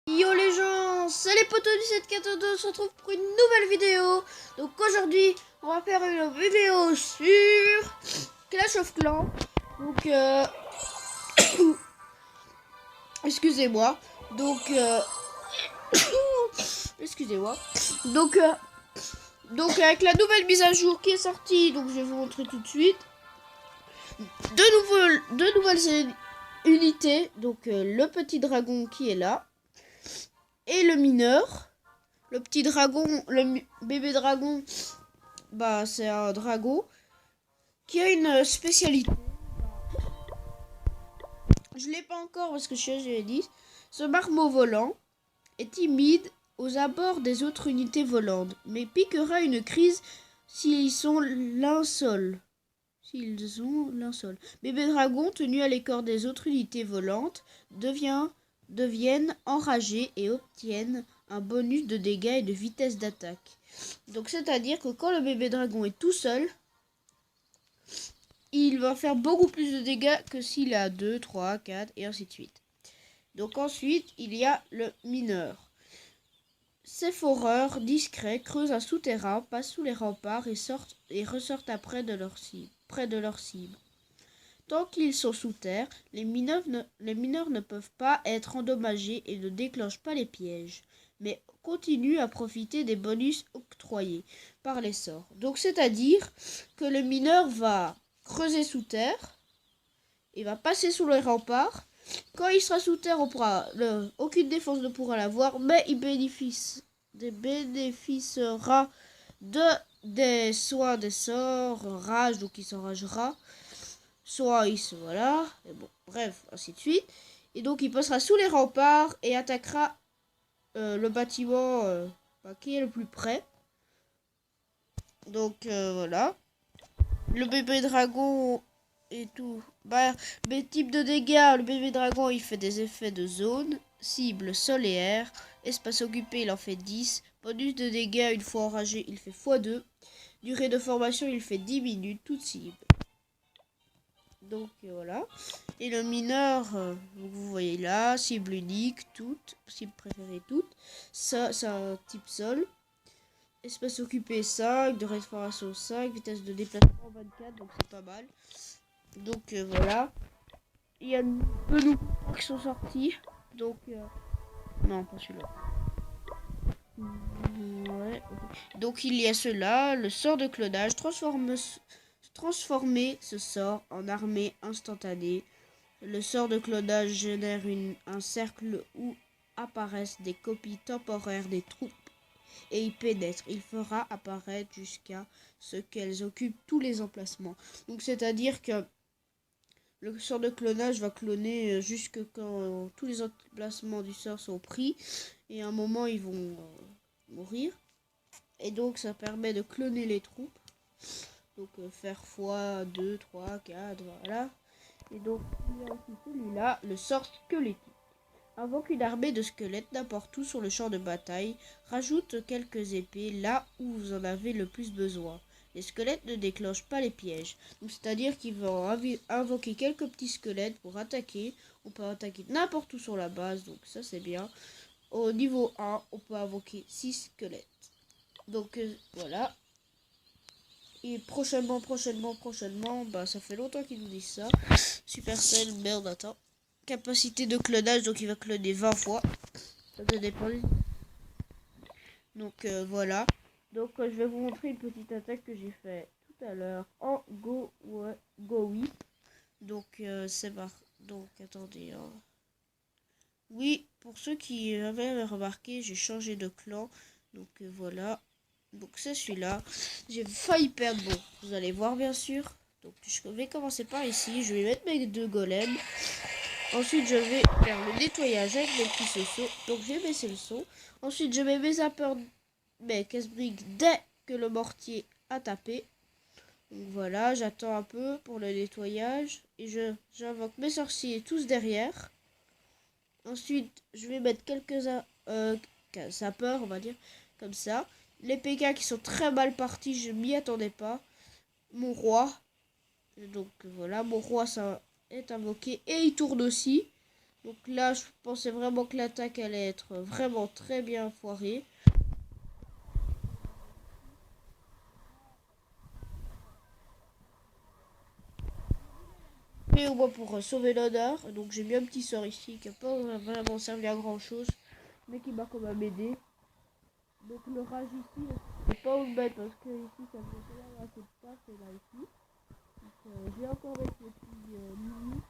Yo les gens, c'est les potos du 742, on se retrouve pour une nouvelle vidéo. Donc aujourd'hui, on va faire une vidéo sur Clash of Clans. Donc excusez-moi. Donc excusez-moi. Donc avec la nouvelle mise à jour qui est sortie, donc je vais vous montrer tout de suite. Deux nouvelles unités. Donc le petit dragon qui est là et le mineur. Le petit dragon, le bébé dragon, bah c'est un dragon qui a une spécialité. Je l'ai pas encore parce que je suis à G10. Ce marmot volant est timide aux abords des autres unités volantes, mais piquera une crise s'ils ont linceul. Bébé dragon, tenu à l'écart des autres unités volantes, deviennent enragés et obtiennent un bonus de dégâts et de vitesse d'attaque. Donc c'est-à-dire que quand le bébé dragon est tout seul, il va faire beaucoup plus de dégâts que s'il a 2, 3, 4 et ainsi de suite. Donc ensuite, il y a le mineur. Ces foreurs discrets creusent un souterrain, passent sous les remparts et ressortent près de leur cible. Tant qu'ils sont sous terre, les mineurs ne peuvent pas être endommagés et ne déclenchent pas les pièges, mais continuent à profiter des bonus octroyés par les sorts. Donc c'est-à-dire que le mineur va creuser sous terre, il va passer sous les remparts. Quand il sera sous terre, aucune défense ne pourra l'avoir, mais il bénéficiera des soins des sorts, rage, donc il s'enragera. Soit il se voilà, et bon, bref, ainsi de suite. Et donc il passera sous les remparts et attaquera le bâtiment qui est le plus près. Donc voilà. Le bébé dragon et tout. Type de dégâts, le bébé dragon il fait des effets de zone, cible, sol et air. Espace occupé il en fait 10. Bonus de dégâts une fois enragé il fait x2. Durée de formation il fait 10 minutes, toute cible. Donc voilà. Et le mineur, vous voyez là, cible unique, toute, cible préférée toute. Ça, c'est un type sol. Espace occupé 5, de restauration 5, vitesse de déplacement 24, donc c'est pas mal. Donc voilà. Il y a deux nouveaux qui sont sortis. Donc non, pas celui-là. Ouais. Donc il y a cela, le sort de clonage, transformer ce sort en armée instantanée. Le sort de clonage génère un cercle où apparaissent des copies temporaires des troupes et y pénètre. Il fera apparaître jusqu'à ce qu'elles occupent tous les emplacements. Donc c'est-à-dire que le sort de clonage va cloner jusque quand tous les emplacements du sort sont pris. Et à un moment ils vont mourir. Et donc ça permet de cloner les troupes. Donc faire x2, 3, 4, voilà. Et donc il y a aussi celui-là, le sort squelettique. Invoque une armée de squelettes n'importe où sur le champ de bataille. Rajoute quelques épées là où vous en avez le plus besoin. Les squelettes ne déclenchent pas les pièges. Donc c'est-à-dire qu'ils vont invoquer quelques petits squelettes pour attaquer. On peut attaquer n'importe où sur la base, donc ça c'est bien. Au niveau 1, on peut invoquer 6 squelettes. Donc voilà. Et prochainement, bah ça fait longtemps qu'ils nous disent ça. Supercell, merde, attends. Capacité de clonage, donc il va cloner 20 fois. Ça te dépend. Donc voilà. Donc je vais vous montrer une petite attaque que j'ai fait tout à l'heure en Go Whip. Donc c'est parti. Donc attendez. Hein. Oui, pour ceux qui avaient remarqué, j'ai changé de clan. Donc voilà. Donc c'est celui-là. J'ai failli perdre. Bon, vous allez voir bien sûr. Donc je vais commencer par ici. Je vais mettre mes 2 golems. Ensuite je vais faire le nettoyage avec mes petits seaux. Donc j'ai baissé le son. Ensuite je mets mes zappers, mes casse-briques dès que le mortier a tapé. Donc voilà, j'attends un peu pour le nettoyage. Et j'invoque mes sorciers tous derrière. Ensuite je vais mettre quelques zappers, on va dire, comme ça. Les PK qui sont très mal partis, je m'y attendais pas. Mon roi. Donc voilà, mon roi ça est invoqué. Et il tourne aussi. Donc là, je pensais vraiment que l'attaque allait être vraiment très bien foirée. Mais au moins pour sauver l'honneur. Donc j'ai mis un petit sort ici qui n'a pas vraiment servi à grand chose, mais qui m'a quand même aidé. Donc le rage ici, je ne vais pas vous le mettre parce que ici ça fait quand même assez de place et là ici. Donc j'ai encore avec le petit mini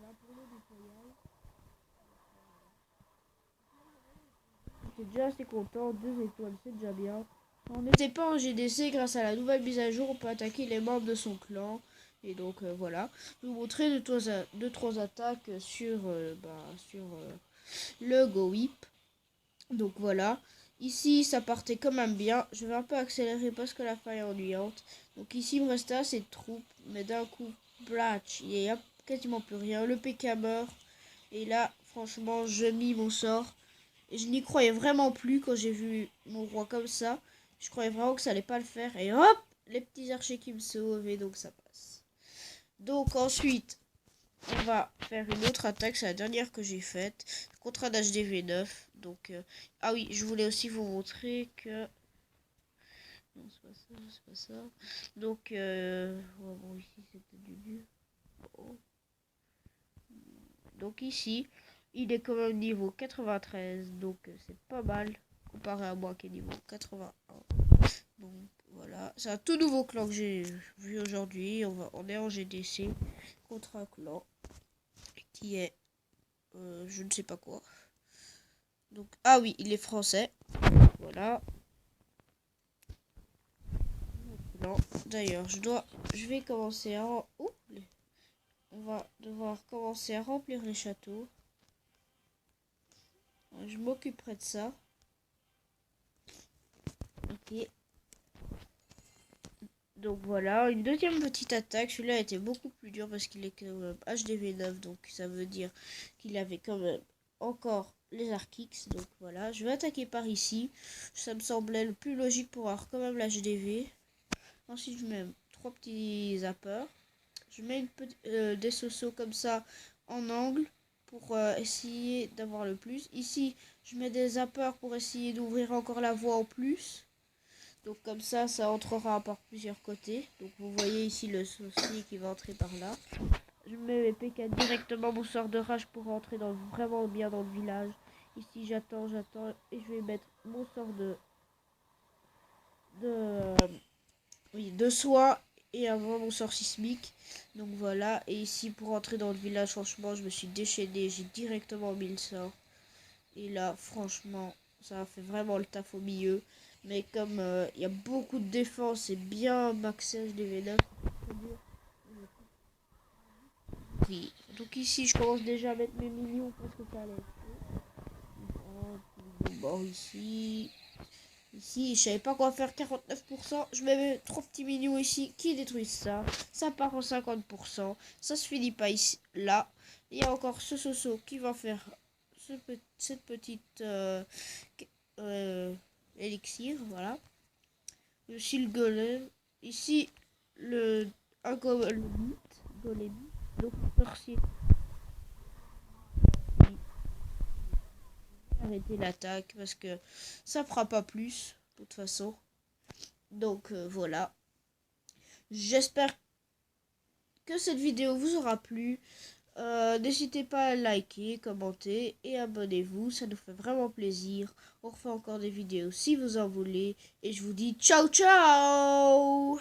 là pour le nettoyage. J'étais déjà assez content, 2 étoiles c'est déjà bien. On n'était pas en GDC grâce à la nouvelle mise à jour, on peut attaquer les membres de son clan. Et donc voilà, je vais vous montrer 2-3 attaques sur, le Go Whip. Donc voilà, ici ça partait quand même bien. Je vais un peu accélérer parce que la fin est ennuyante. Donc ici il me restait assez de troupes, mais d'un coup, blatch, il n'y a quasiment plus rien. Le PK meurt. Et là, franchement, je mis mon sort. Et je n'y croyais vraiment plus quand j'ai vu mon roi comme ça. Je croyais vraiment que ça allait pas le faire. Et hop, les petits archers qui me sauvent. Et donc ça passe. Donc ensuite, on va faire une autre attaque. C'est la dernière que j'ai faite. Contre un HDV9. Donc, ah oui, je voulais aussi vous montrer que... Non, c'est pas ça, c'est pas ça. Donc, bon, ici c'était du dur. Oh. Donc ici, il est quand même niveau 93. Donc, c'est pas mal. Comparé à moi qui est niveau 81. Donc voilà, c'est un tout nouveau clan que j'ai vu aujourd'hui. On est en GDC contre un clan qui est je ne sais pas quoi. Donc ah oui, il est français. Voilà. Non, d'ailleurs, je vais commencer à on va devoir commencer à remplir les châteaux. Je m'occuperai de ça. Ok. Donc voilà, une deuxième petite attaque. Celui-là a été beaucoup plus dur parce qu'il est quand même HDV9. Donc ça veut dire qu'il avait quand même encore les Arkix. Donc voilà, je vais attaquer par ici. Ça me semblait le plus logique pour avoir quand même l'HDV. Ensuite, je mets 3 petits zappers. Je mets des sosos comme ça en angle pour essayer d'avoir le plus. Ici, je mets des zappers pour essayer d'ouvrir encore la voie en plus. Donc comme ça entrera par plusieurs côtés. Donc vous voyez ici le souci qui va entrer par là. Je mets mes PK directement mon sort de rage pour rentrer vraiment bien dans le village. Ici j'attends et je vais mettre mon sort de soin et avant mon sort sismique. Donc voilà, et ici pour rentrer dans le village, franchement je me suis déchaîné, j'ai directement mis le sort. Et là franchement ça a fait vraiment le taf au milieu. Mais comme il y a beaucoup de défense et bien maxage des V9. Oui. Donc ici je commence déjà à mettre mes minions parce que ça allait être bon ici. Ici, je savais pas quoi faire 49%. Je mets mes 3 petits minions ici qui détruisent ça. Ça part en 50%. Ça se finit pas ici. Là, il y a encore ce Soso qui va faire cette petite élixir. Voilà. Ici le golem. Ici un golem. Donc sorcier. Arrêter l'attaque parce que ça fera pas plus de toute façon. Donc voilà. J'espère que cette vidéo vous aura plu. N'hésitez pas à liker, commenter et abonnez-vous. Ça nous fait vraiment plaisir. On refait encore des vidéos si vous en voulez. Et je vous dis ciao ciao.